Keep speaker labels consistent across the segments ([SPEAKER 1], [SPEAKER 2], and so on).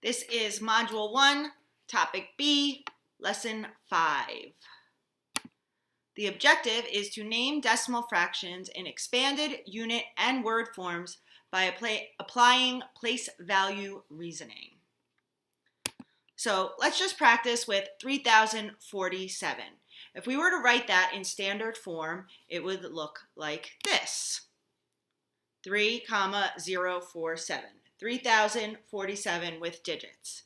[SPEAKER 1] This is Module 1, Topic B, Lesson 5. The objective is to name decimal fractions in expanded, unit, and word forms by applying place value reasoning. So let's just practice with 3047. If we were to write that in standard form, it would look like this. 3,047. 3047 with digits.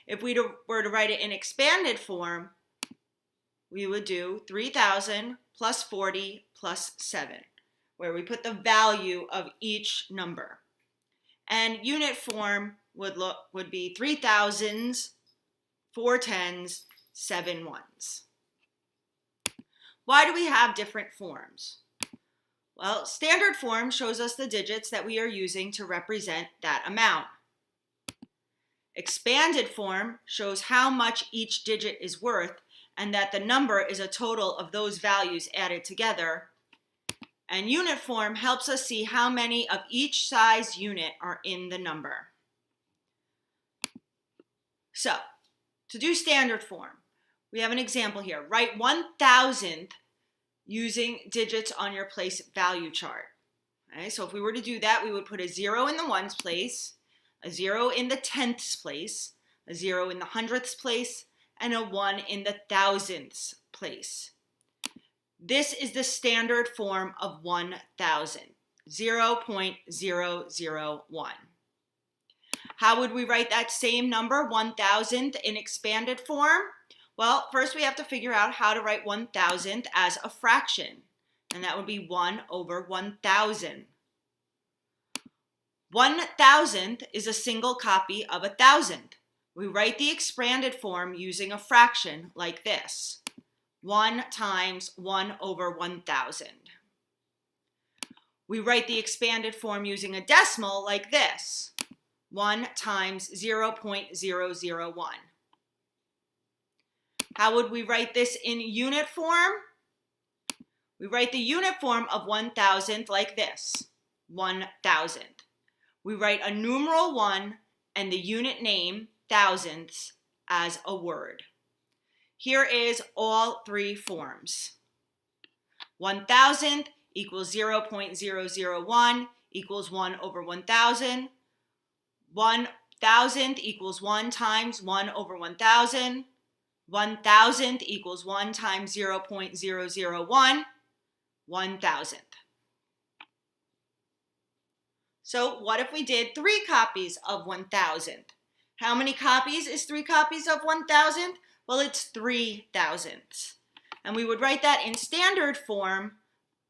[SPEAKER 1] If we were to write it in expanded form, we would do 3000 plus 40 plus 7, where we put the value of each number. And unit form would be 3 thousands, 4 tens, 7 ones. Why do we have different forms? Well, standard form shows us the digits that we are using to represent that amount. Expanded form shows how much each digit is worth and that the number is a total of those values added together. And unit form helps us see how many of each size unit are in the number. So, to do standard form, we have an example here. Write 1,000th using digits on your place value chart. Okay, so if we were to do that, we would put a 0 in the ones place, a 0 in the tenths place, a 0 in the hundredths place, and a 1 in the thousandths place. This is the standard form of 1,000, 0.001. How would we write that same number, 1,000th, in expanded form? Well, first we have to figure out how to write 1,000th as a fraction, and that would be 1 over 1,000. 1,000th is a single copy of 1,000th. We write the expanded form using a fraction like this, 1 times 1 over 1,000. We write the expanded form using a decimal like this, 1 times 0.001. How would we write this in unit form? We write the unit form of 1,000th like this, 1,000th. We write a numeral 1 and the unit name, thousandths, as a word. Here is all three forms. 1,000th equals 0.001 equals 1 over 1,000. 1,000th equals 1 times 1 over 1,000. 1,000th equals 1 times 0.001, 1,000th. So what if we did 3 copies of 1,000th? How many copies is 3 copies of 1,000th? Well, it's 3 thousandths. And we would write that in standard form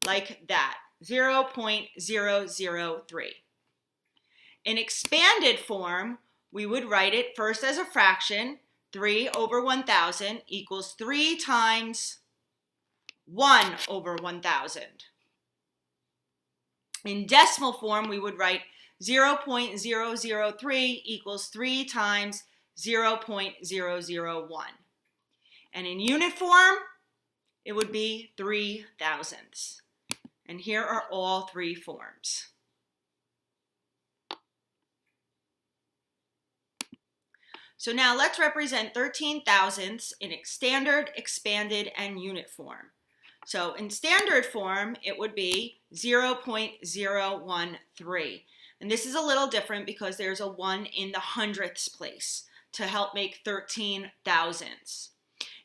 [SPEAKER 1] like that, 0.003. In expanded form, we would write it first as a fraction, 3 over 1,000 equals 3 times 1 over 1,000. In decimal form, we would write 0.003 equals 3 times 0.001. And in unit form, it would be 3 thousandths. And here are all 3 forms. So now let's represent 13 thousandths in standard, expanded, and unit form. So in standard form, it would be 0.013. And this is a little different because there's a 1 in the hundredths place to help make 13 thousandths.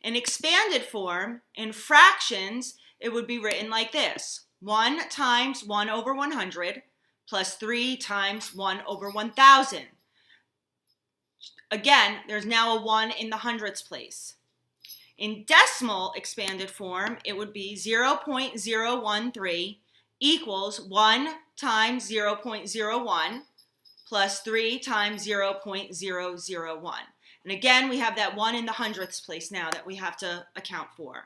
[SPEAKER 1] In expanded form, in fractions, it would be written like this. 1 times 1 over 100 plus 3 times 1 over 1,000. Again, there's now a 1 in the hundredths place. In decimal expanded form, it would be 0.013 equals 1 times 0.01 plus 3 times 0.001. And again, we have that 1 in the hundredths place now that we have to account for.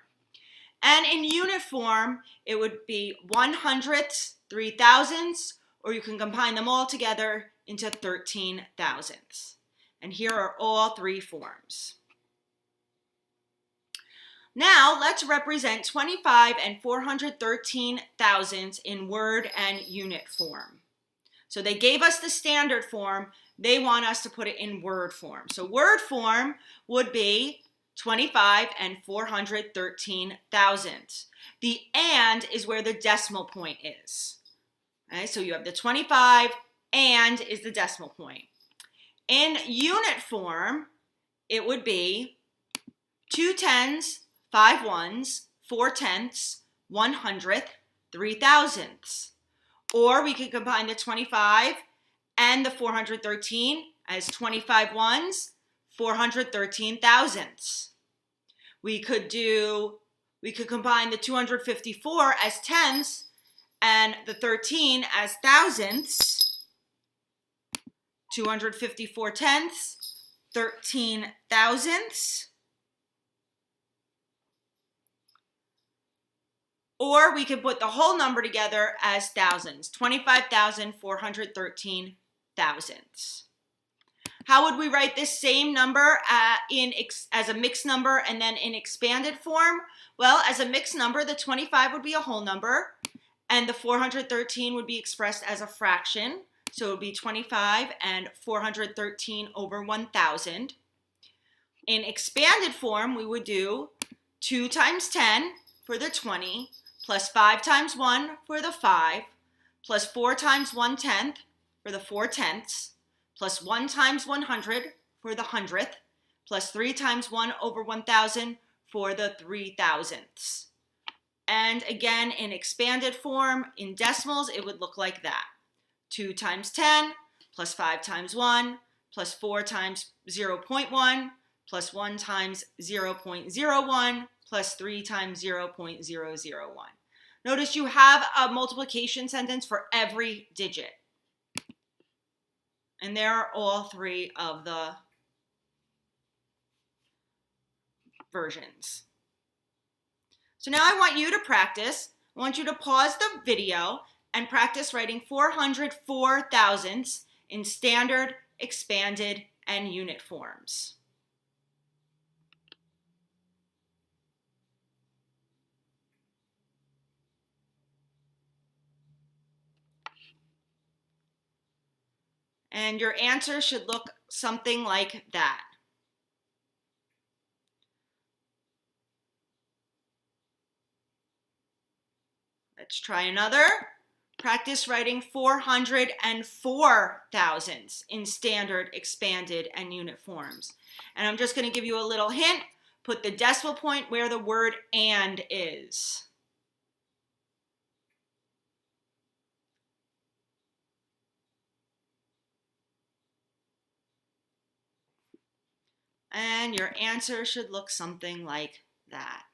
[SPEAKER 1] And in unit form, it would be 100ths, 3 thousandths, or you can combine them all together into 13 thousandths. And here are all 3 forms. Now let's represent 25 and 413 thousandths in word and unit form. So they gave us the standard form. they want us to put it in word form. So word form would be 25 and 413 thousandths. The and is where the decimal point is. Okay, so you have the 25 and is the decimal point. In unit form, it would be 2 tens, 5 ones, 4 tenths, 1/100th, 3 thousandths. Or we could combine the 25 and the 413 as 25 ones, 413 thousandths. We could combine the 254 as tenths and the 13 as thousandths. 254 tenths, 13 thousandths. Or we could put the whole number together as thousands, 25,413 thousandths. How would we write this same number as a mixed number and then in expanded form? Well, as a mixed number, the 25 would be a whole number, and the 413 would be expressed as a fraction. So it would be 25 and 413 over 1,000. In expanded form, we would do 2 times 10 for the 20, plus 5 times 1 for the 5, plus 4 times 1/10 for the 4 tenths, plus 1 times 100 for the 100th, plus 3 times 1 over 1,000 for the 3 thousandths. And again, in expanded form, in decimals, it would look like that. 2 times 10, plus 5 times 1, plus 4 times 0.1, plus 1 times 0.01, plus 3 times 0.001. Notice you have a multiplication sentence for every digit. And there are all 3 of the versions. So now I want you to practice. I want you to pause the video and practice writing 404 thousandths in standard, expanded, and unit forms. And your answer should look something like that. Let's try another. Practice writing 404 thousandths in standard, expanded, and unit forms. And I'm just going to give you a little hint. Put the decimal point where the word and is. And your answer should look something like that.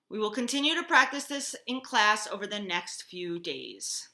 [SPEAKER 1] We will continue to practice this in class over the next few days.